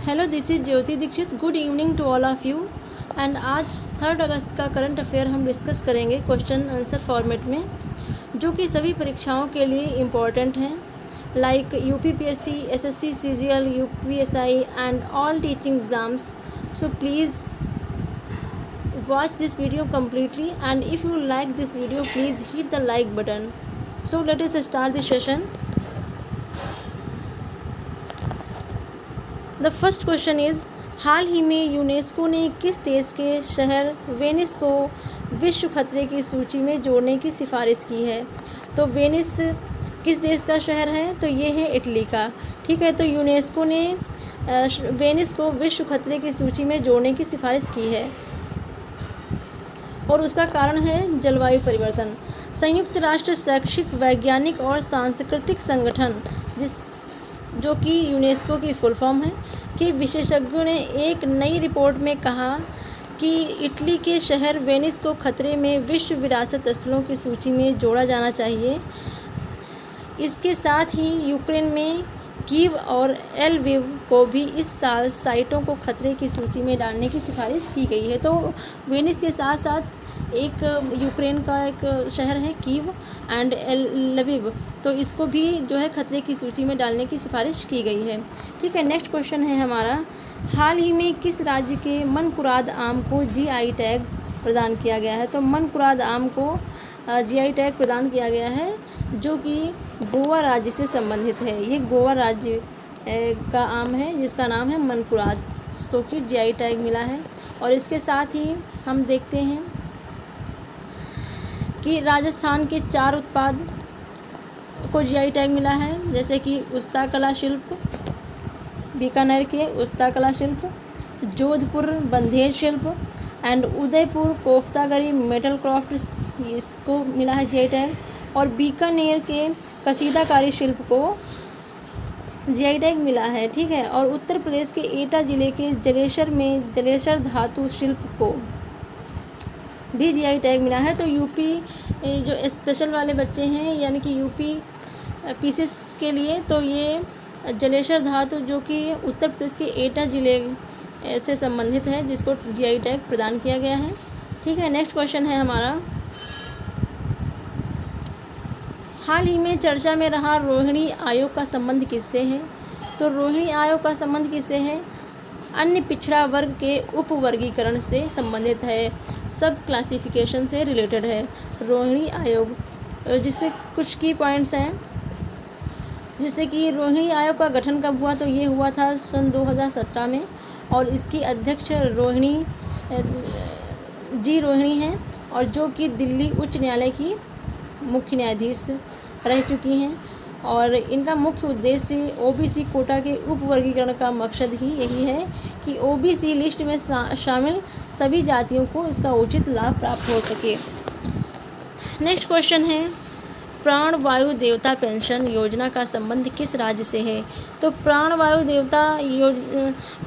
Hello, this is Jyoti Dikshit. Good evening to all of you. And आज 3 अगस्त का current affair हम डिस्कस करेंगे क्वेश्चन आंसर फॉर्मेट में, जो कि सभी परीक्षाओं के लिए इम्पॉर्टेंट हैं, like UPPSC, SSC, CGL, UPSI and all teaching exams. So please watch this video completely, and if you like this video please hit the like button. So let us start the session. The first question is, हाल ही में UNESCO ने किस देश के शहर Venice को विश्व खतरे की सूची में जोड़ने की सिफारिश की है? तो वेनिस किस देश का शहर है? तो ये है इटली का। ठीक है, तो यूनेस्को ने वेनिस को विश्व खतरे की सूची में जोड़ने की सिफारिश की है और उसका कारण है जलवायु परिवर्तन। संयुक्त राष्ट्र शैक्षिक, वैज्ञानिक और सांस्कृतिक संगठन, जो कि यूनेस्को की फुल फॉर्म है, के विशेषज्ञों ने एक नई रिपोर्ट में कहा कि इटली के शहर वेनिस को खतरे में विश्व विरासत स्थलों की सूची में जोड़ा जाना चाहिए। इसके साथ ही यूक्रेन में कीव और एलविव को भी इस साल साइटों को खतरे की सूची में डालने की सिफारिश की गई है। तो वेनिस के साथ साथ एक यूक्रेन का एक शहर है कीव एंड लविव, तो इसको भी जो है खतरे की सूची में डालने की सिफारिश की गई है। ठीक है, नेक्स्ट क्वेश्चन है हमारा, हाल ही में किस राज्य के मनकुराद आम को जीआई टैग प्रदान किया गया है? तो मनकुराद आम को जीआई टैग प्रदान किया गया है, जो कि गोवा राज्य से संबंधित है। ये गोवा राज्य का आम है जिसका नाम है मनकुराद, जिसको कि जीआई टैग मिला है। और इसके साथ ही हम देखते हैं कि राजस्थान के 4 उत्पाद को जीआई टैग मिला है, जैसे कि उस्ता कला शिल्प, बीकानेर के उस्ता कला शिल्प, जोधपुर बंधेज शिल्प एंड उदयपुर कोफ्तागरी मेटल क्राफ्ट, इसको मिला है जीआई टैग। और बीकानेर के कसीदाकारी शिल्प को जीआई टैग मिला है। ठीक है, और उत्तर प्रदेश के एटा जिले के जलेसर में जलेसर धातु शिल्प को भी जीआई टैग मिला है। तो यूपी जो स्पेशल वाले बच्चे हैं, यानी कि यूपी पीसीएस के लिए, तो ये जलेसर धातु जो कि उत्तर प्रदेश के एटा जिले से संबंधित है, जिसको जीआई टैग प्रदान किया गया है। ठीक है, नेक्स्ट क्वेश्चन है हमारा, हाल ही में चर्चा में रहा रोहिणी आयोग का संबंध किससे है? तो रोहिणी आयोग का संबंध किससे है? अन्य पिछड़ा वर्ग के उपवर्गीकरण से संबंधित है, सब क्लासिफिकेशन से रिलेटेड है रोहिणी आयोग। जिससे कुछ की पॉइंट्स हैं, जैसे कि रोहिणी आयोग का गठन कब हुआ? तो ये हुआ था सन 2017 में, और इसकी अध्यक्ष रोहिणी हैं, और जो कि दिल्ली उच्च न्यायालय की मुख्य न्यायाधीश रह चुकी हैं। और इनका मुख्य उद्देश्य ओबीसी कोटा के उपवर्गीकरण का मकसद ही यही है कि ओबीसी लिस्ट में शामिल सभी जातियों को इसका उचित लाभ प्राप्त हो सके। नेक्स्ट क्वेश्चन है, प्राण वायु देवता पेंशन योजना का संबंध किस राज्य से है? तो प्राण वायु देवता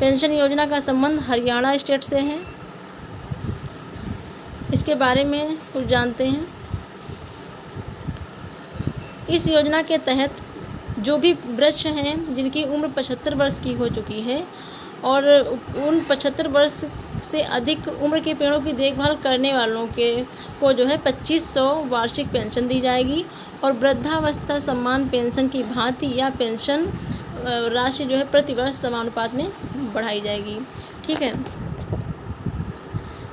पेंशन योजना का संबंध हरियाणा स्टेट से है। इसके बारे में कुछ जानते हैं। इस योजना के तहत जो भी वृक्ष हैं जिनकी उम्र 75 वर्ष की हो चुकी है और उन 75 वर्ष से अधिक उम्र के पेड़ों की देखभाल करने वालों को जो है 2500 वार्षिक पेंशन दी जाएगी, और वृद्धावस्था सम्मान पेंशन की भांति या पेंशन राशि जो है प्रति वर्ष समानुपात में बढ़ाई जाएगी। ठीक है,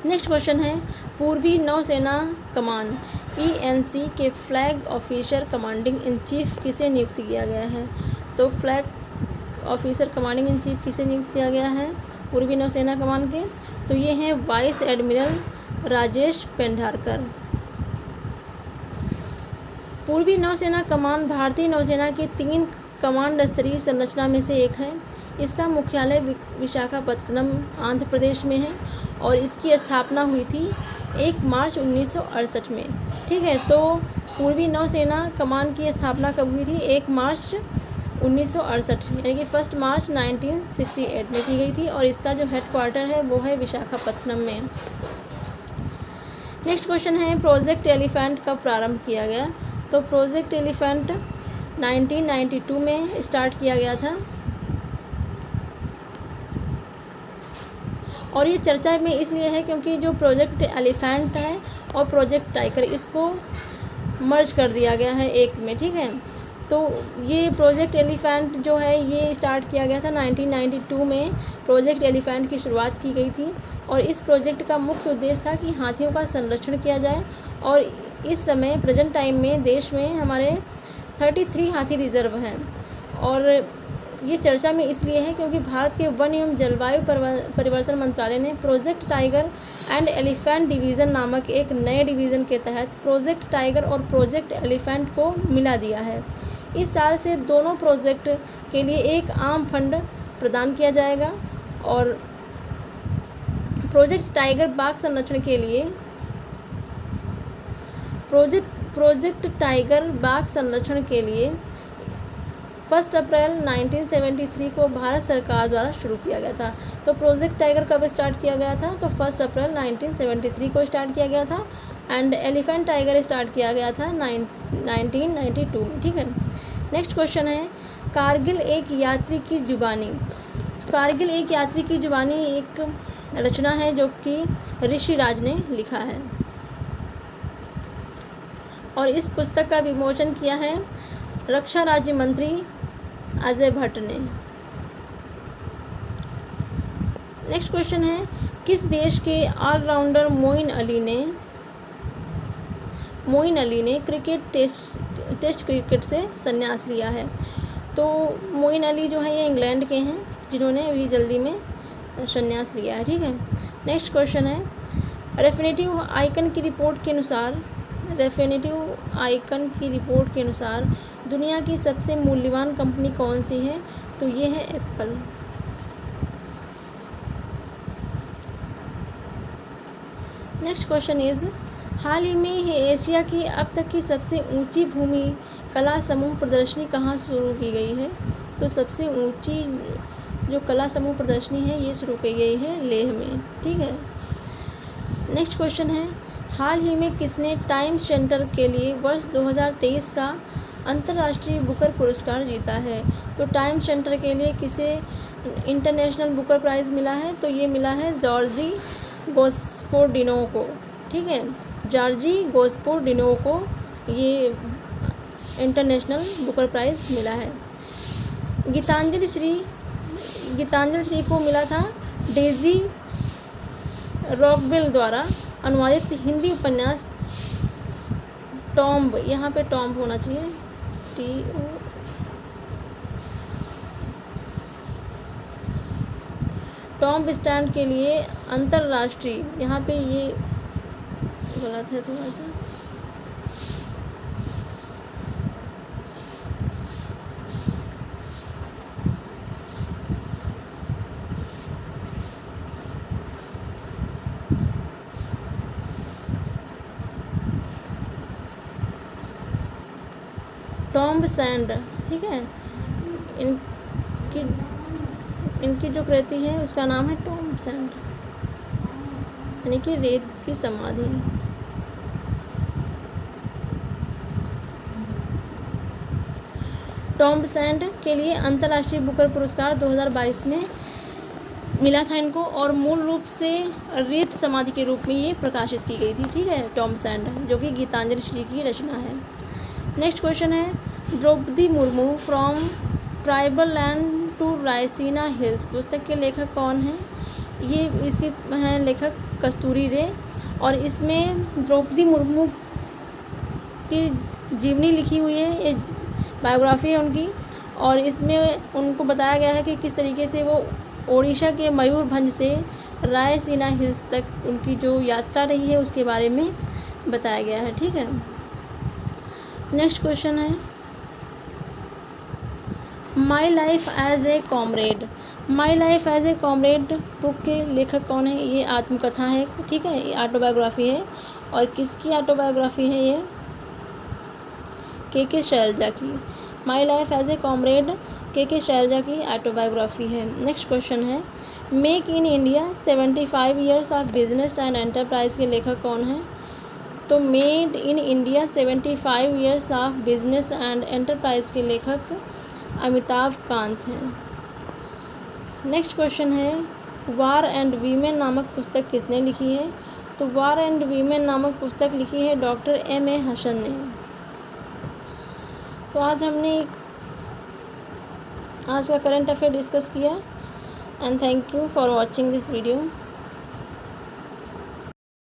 नेक्स्ट क्वेश्चन है, पूर्वी नौसेना कमान ENC के flag officer commanding in chief किसे नियुक्त किया गया है? तो flag officer commanding in chief किसे नियुक्त किया गया है पूर्वी नौसेना कमान के? तो ये हैं वाइस एडमिरल राजेश पेंढारकर। पूर्वी नौसेना कमान भारतीय नौसेना के 3 कमांड स्तरीय संरचना में से एक है। इसका मुख्यालय विशाखापत्तनम आंध्र प्रदेश में है, और इसकी स्थापना हुई थी 1 मार्च 1968 में। ठीक है, तो पूर्वी नौसेना कमान की स्थापना कब हुई थी? 1 मार्च 1968, यानी कि 1 मार्च 1968 में की गई थी, और इसका जो हेडक्वार्टर है वो है विशाखापत्तनम में। नेक्स्ट क्वेश्चन है, प्रोजेक्ट एलिफेंट कब प्रारंभ किया गया? तो प्रोजेक्ट एलिफेंट 1992 में स्टार्ट किया गया था। और ये चर्चा में इसलिए है क्योंकि जो प्रोजेक्ट एलिफेंट है और प्रोजेक्ट टाइगर इसको मर्ज कर दिया गया है एक में, ठीक है। तो ये प्रोजेक्ट एलिफेंट जो है ये स्टार्ट किया गया था 1992 में। प्रोजेक्ट एलिफेंट की शुरुआत की गई थी और इस प्रोजेक्ट का मुख्य उद्देश्य था कि हाथियों का संरक्षण किया जाए। और इस समय प्रेजेंट टाइम में देश में हमारे 33 हाथी रिजर्व हैं। और ये चर्चा में इसलिए है क्योंकि भारत के वन एवं जलवायु परिवर्तन मंत्रालय ने project tiger and elephant division नामक एक नए डिवीज़न के तहत प्रोजेक्ट टाइगर और प्रोजेक्ट एलिफेंट को मिला दिया है। इस साल से दोनों प्रोजेक्ट के लिए एक आम फंड प्रदान किया जाएगा। और प्रोजेक्ट टाइगर बाघ संरक्षण के लिए प्रोजेक्ट टाइगर बाघ संरक्षण के लिए 1 अप्रैल 1973 को भारत सरकार द्वारा शुरू किया गया था। तो प्रोजेक्ट टाइगर कब स्टार्ट किया गया था? तो 1 अप्रैल 1973 को स्टार्ट किया गया था। एंड एलिफेंट टाइगर स्टार्ट किया गया था 1992 में, ठीक है। नेक्स्ट क्वेश्चन है, कारगिल एक यात्री की जुबानी। कारगिल एक यात्री की जुबानी एक रचना है जो कि ऋषिराज ने लिखा है और इस पुस्तक का विमोचन किया है रक्षा राज्य मंत्री अजय भट्ट ने। नेक्स्ट क्वेश्चन है, किस देश के ऑलराउंडर मोइन अली ने टेस्ट क्रिकेट से संन्यास लिया है? तो मोइन अली जो है ये इंग्लैंड के हैं जिन्होंने अभी जल्दी में संन्यास लिया है, ठीक है। नेक्स्ट क्वेश्चन है, रेफिनेटिव आइकन की रिपोर्ट के अनुसार दुनिया की सबसे मूल्यवान कंपनी कौन सी है? तो ये है एप्पल। नेक्स्ट क्वेश्चन इज़, हाल ही में एशिया की अब तक की सबसे ऊंची भूमि कला समूह प्रदर्शनी कहाँ शुरू की गई है? तो सबसे ऊंची जो कला समूह प्रदर्शनी है ये शुरू की गई है लेह में, ठीक है। नेक्स्ट क्वेश्चन है, हाल ही में किसने टाइम्स सेंटर के लिए वर्ष 2023 का अंतर्राष्ट्रीय बुकर पुरस्कार जीता है? तो टाइम्स सेंटर के लिए किसे इंटरनेशनल बुकर प्राइज़ मिला है? तो ये मिला है जॉर्जी गोस्पोडिनो को, ठीक है। जॉर्जी गोस्पोडिनो को ये इंटरनेशनल बुकर प्राइज़ मिला है। गीतांजलि श्री को मिला था डेजी रॉकवेल द्वारा अनुवादित हिंदी उपन्यास टॉम्ब, यहाँ पे टॉम्ब होना चाहिए, टॉम्ब स्टैंड के लिए अंतर्राष्ट्रीय, यहाँ पे ये गलत है थोड़ा सा, टॉम्ब सैंड, ठीक है। इनकी जो कृति है उसका नाम है टॉम्ब सैंड, यानी कि रेत की समाधि। टॉम्ब सैंड के लिए अंतर्राष्ट्रीय बुकर पुरस्कार 2022 में मिला था इनको और मूल रूप से रेत समाधि के रूप में ये प्रकाशित की गई थी, ठीक है, टॉम्ब सैंड, जो कि गीतांजलि श्री की रचना है। नेक्स्ट क्वेश्चन है, Draupadi Murmu from tribal land to Raisina Hills पुस्तक के लेखक कौन हैं? ये इसके हैं लेखक कस्तूरी रे और इसमें द्रौपदी मुर्मू की जीवनी लिखी हुई है, ये बायोग्राफी है उनकी और इसमें उनको बताया गया है कि किस तरीके से वो ओडिशा के मयूरभंज से रायसीना हिल्स तक उनकी जो यात्रा रही है उसके बारे में बताया गया है, ठीक है। नेक्स्ट क्वेश्चन है, my life as a comrade. My life as a comrade book के लेखक कौन है? ये आत्मकथा है, ठीक है, ये ऑटोबायोग्राफी है और किसकी ऑटोबायोग्राफी है? ये के शैलजा की। My life as a comrade K Shailaja की ऑटोबायोग्राफी है। नेक्स्ट क्वेश्चन है, make in India 75 years of business and enterprise के लेखक कौन है? तो made in India 75 years of business and enterprise के लेखक अमिताभ कांत हैं। नेक्स्ट क्वेश्चन है, वार एंड वीमेन नामक पुस्तक किसने लिखी है? तो वार एंड वीमेन नामक पुस्तक लिखी है डॉक्टर M.A. हसन ने। तो आज हमने आज का करंट अफेयर डिस्कस किया and thank you for watching this video.